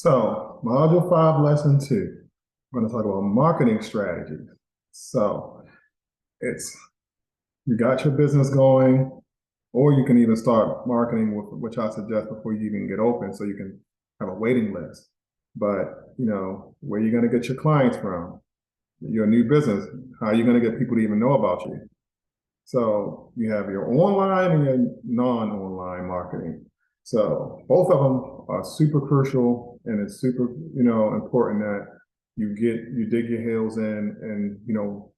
So, Module 5, Lesson 2. We're going to talk about marketing strategies. So, it's you got your business going, or you can even start marketing, which I suggest before you even get open, so you can have a waiting list. But, where are you going to get your clients from? Your new business, how are you going to get people to even know about you? So, you have your online and your non-online marketing. So both of them are super crucial, and it's super, important that you dig your heels in and,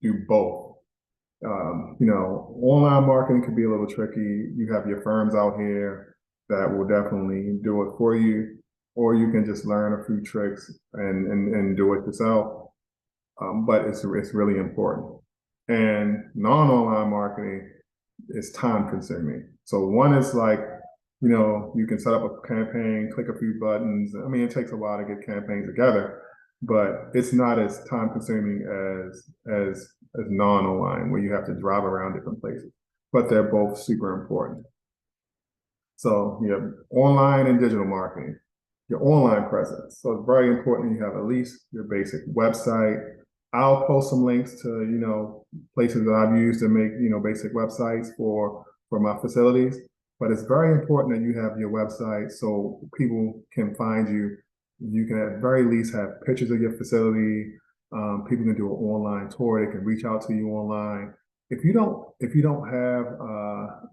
do both. Online marketing could be a little tricky. You have your firms out here that will definitely do it for you, or you can just learn a few tricks and do it yourself. But it's really important. And non-online marketing is time consuming. So one is like, you can set up a campaign, click a few buttons. I mean, it takes a while to get campaigns together, but it's not as time consuming as non-online, where you have to drive around different places. But they're both super important. So you have online and digital marketing, your online presence. So it's very important you have at least your basic website. I'll post some links to, places that I've used to make, basic websites for my facilities. But it's very important that you have your website so people can find you. You can at very least have pictures of your facility. People can do an online tour. They can reach out to you online. If you don't have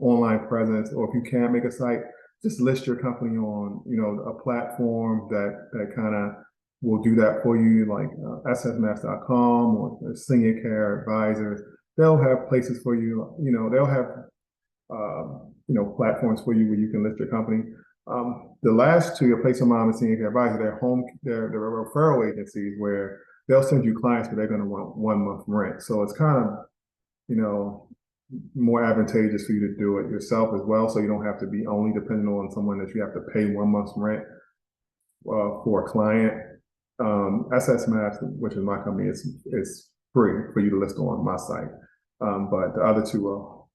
online presence, or if you can't make a site, just list your company on a platform that kind of will do that for you, like ssmaps.com or Senior Care Advisors. They'll have places for you. They'll have platforms for you where you can list your company. The last two, your Place of Mom and Senior Care Advisor, they're referral agencies where they'll send you clients, but they're going to want 1 month rent. So it's kind of, more advantageous for you to do it yourself as well. So you don't have to be only dependent on someone that you have to pay 1 month's rent for a client. SSM, which is my company, is free for you to list on my site. But the other two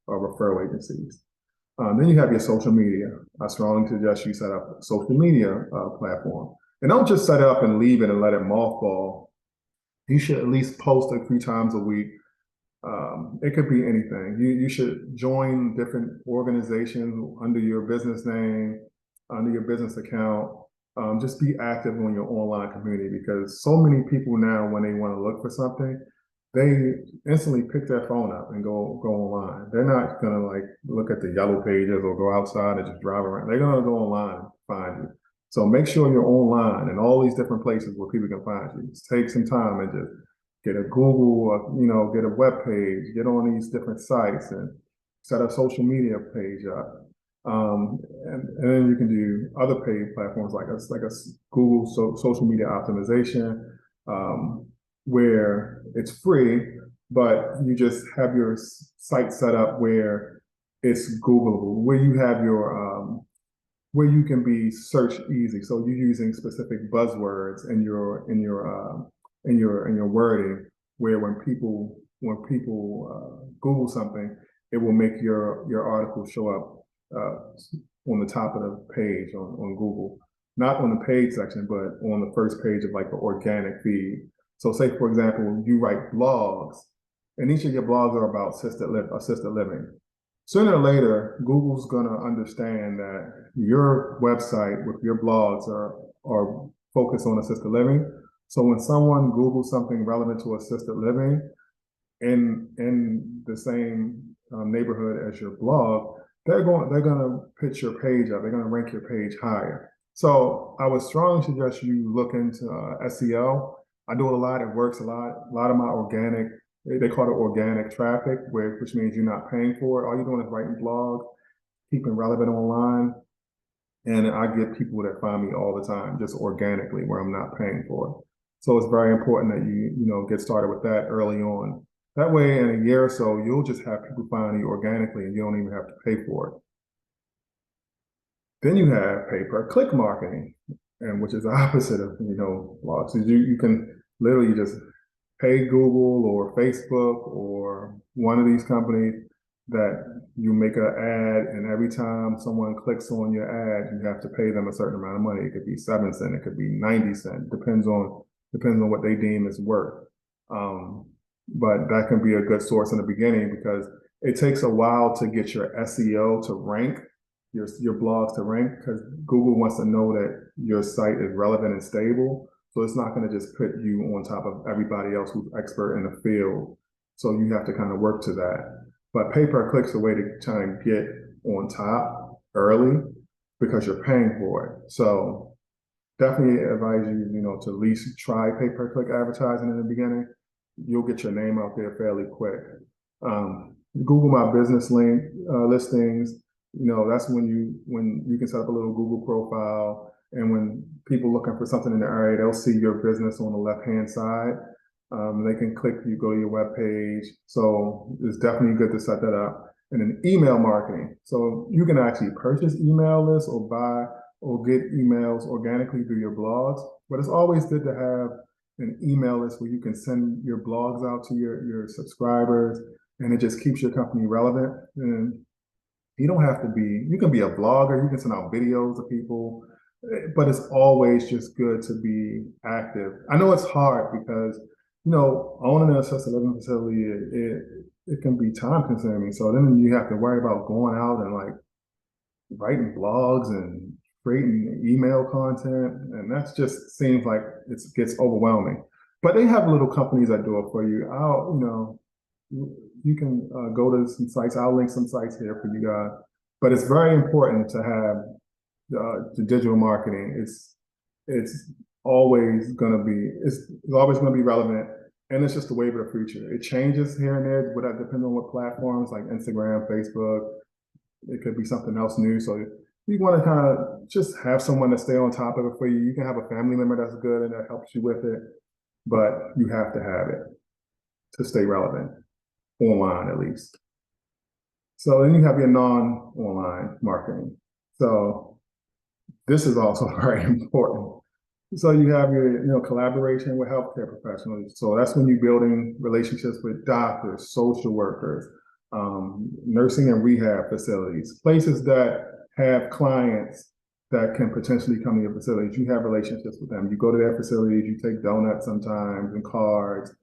are referral agencies. Then you have your social media. I strongly suggest you set up a social media platform. And don't just set it up and leave it and let it mothball. You should at least post a few times a week. It could be anything. You should join different organizations under your business name, under your business account. Just be active on your online community, because so many people now, when they want to look for something, they instantly pick their phone up and go online. They're not gonna like look at the yellow pages or go outside and just drive around. They're gonna go online and find you. So make sure you're online in all these different places where people can find you. Just take some time and just get a Google, get a web page, get on these different sites and set a social media page up. And then you can do other paid platforms like a Google social media optimization, where it's free, but you just have your site set up where it's Googleable, where you have your where you can be search easy. So you're using specific buzzwords in your wording, where when people Google something, it will make your article show up on the top of the page on Google, not on the paid section, but on the first page of like the organic feed. So say, for example, you write blogs, and each of your blogs are about assisted living. Sooner or later, Google's gonna understand that your website with your blogs are focused on assisted living. So when someone Googles something relevant to assisted living in the same neighborhood as your blog, they're gonna pitch your page up. They're gonna rank your page higher. So I would strongly suggest you look into SEO. I do it a lot. It works a lot. A lot of my organic, they call it organic traffic, which means you're not paying for it. All you're doing is writing blogs, keeping relevant online. And I get people that find me all the time, just organically, where I'm not paying for it. So it's very important that you get started with that early on. That way, in a year or so, you'll just have people find you organically, and you don't even have to pay for it. Then you have pay-per-click marketing, and which is the opposite of blogs. So you can literally just pay Google or Facebook or one of these companies that you make an ad, and every time someone clicks on your ad, you have to pay them a certain amount of money. It could be 7 cents, it could be 90 cents, depends on what they deem is worth. But that can be a good source in the beginning because it takes a while to get your SEO to rank, your blogs to rank, because Google wants to know that your site is relevant and stable. So it's not going to just put you on top of everybody else who's expert in the field. So you have to kind of work to that. But pay-per-click's a way to try and get on top early because you're paying for it. So definitely advise you, to at least try pay-per-click advertising in the beginning. You'll get your name out there fairly quick. Google My Business listings. That's when you can set up a little Google profile, and when people looking for something in the area, they'll see your business on the left-hand side. They can click, you go to your web page. So it's definitely good to set that up. And then email marketing. So you can actually purchase email lists or buy or get emails organically through your blogs. But it's always good to have an email list where you can send your blogs out to your subscribers, and it just keeps your company relevant. And you don't have to be, you can be a blogger, you can send out videos to people, but it's always just good to be active. I know it's hard because owning an assisted living facility, it can be time consuming. So then you have to worry about going out and like writing blogs and creating email content. And that's just seems like it gets overwhelming. But they have little companies that do it for you. You can go to some sites. I'll link some sites here for you guys. But it's very important to have the digital marketing. It's always going to be relevant, and it's just the wave of the future. It changes here and there, but depending on what platforms like Instagram, Facebook, it could be something else new. So you want to kind of just have someone to stay on top of it for you. You can have a family member that's good and that helps you with it, but you have to have it to stay relevant online at least. So then you have your non-online marketing. So this is also very important. So you have your, collaboration with healthcare professionals. So that's when you're building relationships with doctors, social workers, nursing and rehab facilities, places that have clients that can potentially come to your facilities. You have relationships with them. You go to their facilities, you take donuts sometimes and cards,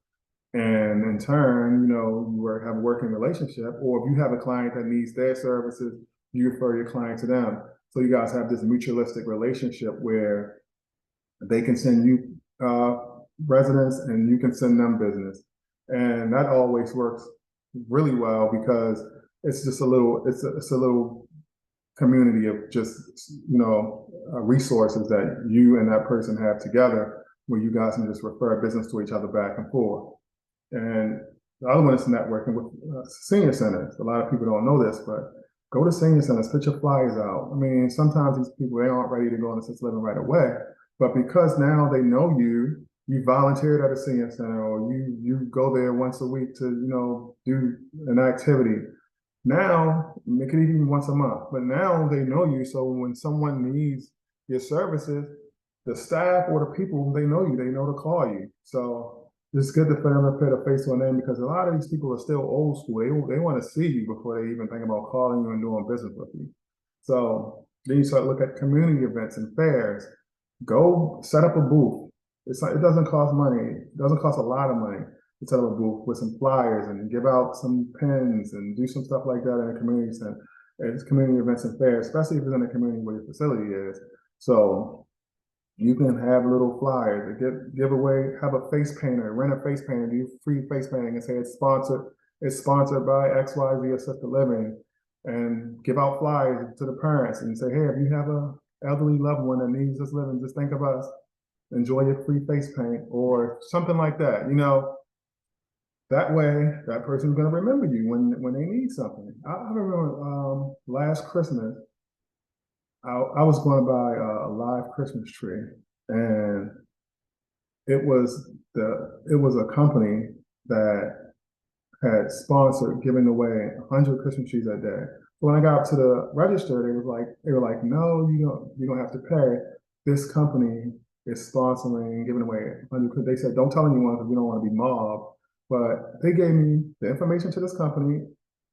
and in turn, you have a working relationship. Or if you have a client that needs their services, you refer your client to them. So you guys have this mutualistic relationship where they can send you residents and you can send them business. And that always works really well because it's just a little community of just, resources that you and that person have together where you guys can just refer business to each other back and forth. And the other one is networking with senior centers. A lot of people don't know this, but go to senior centers, put your flyers out. I mean, sometimes these people, they aren't ready to go into assisted living right away. But because now they know you volunteered at a senior center, or you go there once a week to, do an activity. Now, make it even once a month. But now they know you, so when someone needs your services, the staff or the people, they know you, they know to call you. So it's good for them to put a face to a name because a lot of these people are still old school. They want to see you before they even think about calling you and doing business with you. So then you start to look at community events and fairs. Go set up a booth. It doesn't cost money. It doesn't cost a lot of money to set up a booth with some flyers and give out some pens and do some stuff like that in a community center. It's community events and fairs, especially if it's in a community where your facility is. So you can have little flyers, give away, have a face painter, rent a face painter, do free face painting and say it's sponsored by XYZ Assisted Living, and give out flyers to the parents and say, hey, if you have a elderly loved one that needs this living, just think of us, enjoy your free face paint or something like that. That way that person's going to remember you when they need something. I remember last Christmas, I was going to buy a live Christmas tree, and it was a company that had sponsored giving away 100 Christmas trees that day. When I got up to the register, they were like, no, you don't have to pay. This company is sponsoring and giving away 100. They said, don't tell anyone because we don't want to be mobbed. But they gave me the information to this company,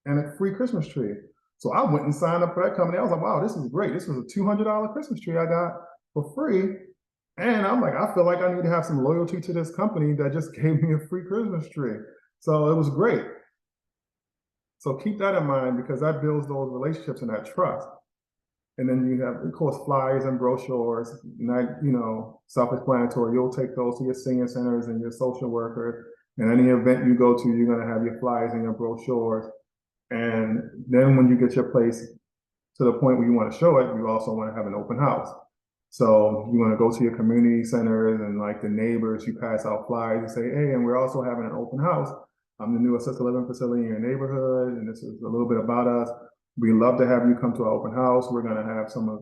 and a free Christmas tree. So I went and signed up for that company. I was like, wow, this is great. This was a $200 Christmas tree I got for free. And I'm like, I feel like I need to have some loyalty to this company that just gave me a free Christmas tree. So it was great. So keep that in mind, because that builds those relationships and that trust. And then you have, of course, flyers and brochures, not, self-explanatory. You'll take those to your senior centers and your social workers. And any event you go to, you're going to have your flyers and your brochures. And then when you get your place to the point where you want to show it, you also want to have an open house. So you want to go to your community centers and like the neighbors, you pass out flyers and say, hey, and we're also having an open house. I'm the new assisted living facility in your neighborhood, and this is a little bit about us. We love to have you come to our open house. We're going to have some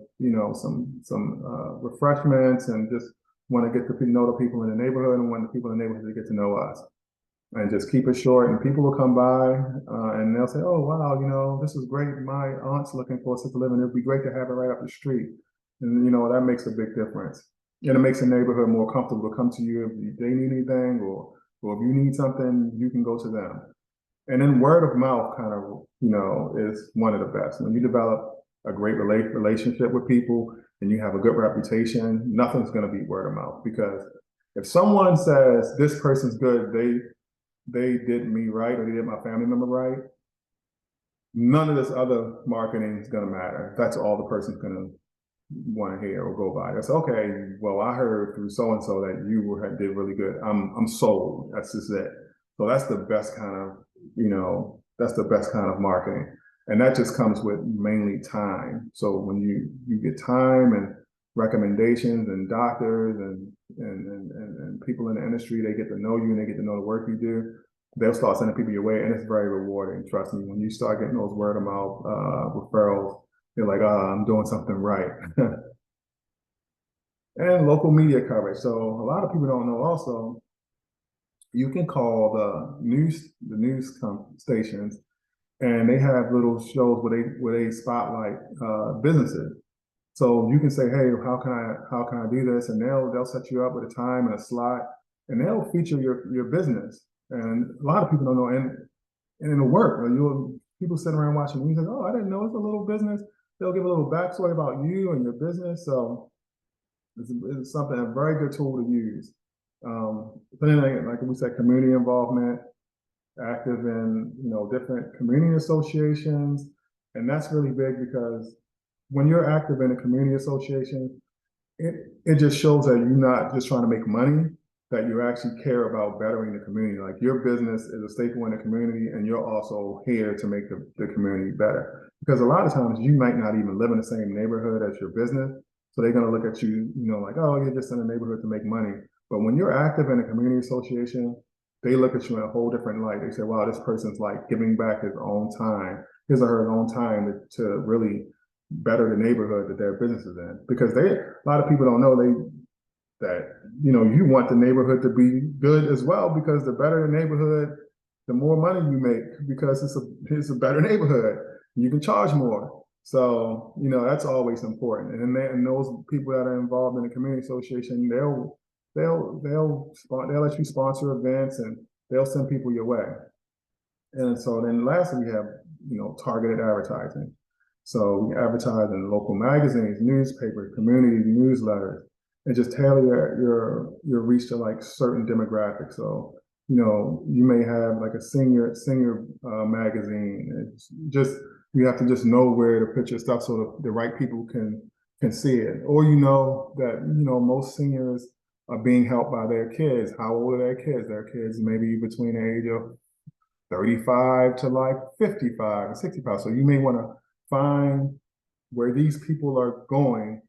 refreshments, and just want to get to know the people in the neighborhood, and want the people in the neighborhood to get to know us. And just keep it short, and people will come by and they'll say, oh, wow, this is great. My aunt's looking for assisted living. It'd be great to have it right up the street. And, that makes a big difference. And it makes the neighborhood more comfortable to come to you if they need anything, or if you need something, you can go to them. And then word of mouth kind of, is one of the best. When you develop a great relationship with people and you have a good reputation, nothing's going to beat word of mouth. Because if someone says this person's good, they did me right, or they did my family member right, none of this other marketing is going to matter. That's all the person's going to want to hear or go by. That's okay. Well, I heard through so and so that you did really good. I'm sold. That's just it. So that's the best kind of marketing, and that just comes with mainly time. So when you get time and recommendations and doctors and people in the industry, they get to know you and they get to know the work you do. They'll start sending people your way, and it's very rewarding. Trust me, when you start getting those word of mouth referrals, you're like, I'm doing something right. And local media coverage. So a lot of people don't know also, you can call the news stations, and they have little shows where they spotlight businesses. So you can say, hey, how can I do this? And they'll set you up with a time and a slot, and they'll feature your business. And a lot of people don't know, and it'll work. People sitting around watching news and, oh, I didn't know it's a little business. They'll give a little backstory about you and your business. So it's something, a very good tool to use. But then, like we said, community involvement, active in different community associations, and that's really big, because when you're active in a community association, it just shows that you're not just trying to make money, that you actually care about bettering the community. Like, your business is a staple in the community, and you're also here to make the community better. Because a lot of times you might not even live in the same neighborhood as your business, so they're going to look at you, like, oh, you're just in the neighborhood to make money. But when you're active in a community association, they look at you in a whole different light. They say, wow, this person's like giving back his or her own time to really better the neighborhood that their business is in. Because a lot of people don't know that you want the neighborhood to be good as well, because the better the neighborhood, the more money you make, because it's a better neighborhood. You can charge more. So, that's always important. And those people that are involved in the community association, they'll let you sponsor events, and they'll send people your way. And so then lastly, we have, targeted advertising. So we advertise in local magazines, newspapers, community newsletters, and just tailor your reach to like certain demographics. So, you may have like a senior magazine. It's just, you have to just know where to put your stuff so the right people can see it. Or that most seniors are being helped by their kids. How old are their kids? Their kids maybe between the age of 35 to like 55 and 65. So you may want to find where these people are going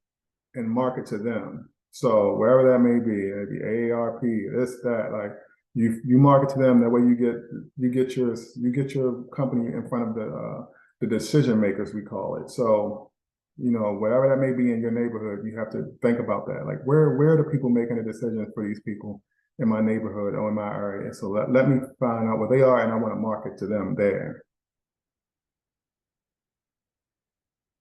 and market to them. So wherever that may be, maybe AARP, this, that, like you market to them. That way you get your company in front of the decision makers, we call it. So, whatever that may be in your neighborhood, you have to think about that. Like, where are the people making the decisions for these people in my neighborhood or in my area? So let me find out where they are, and I want to market to them there.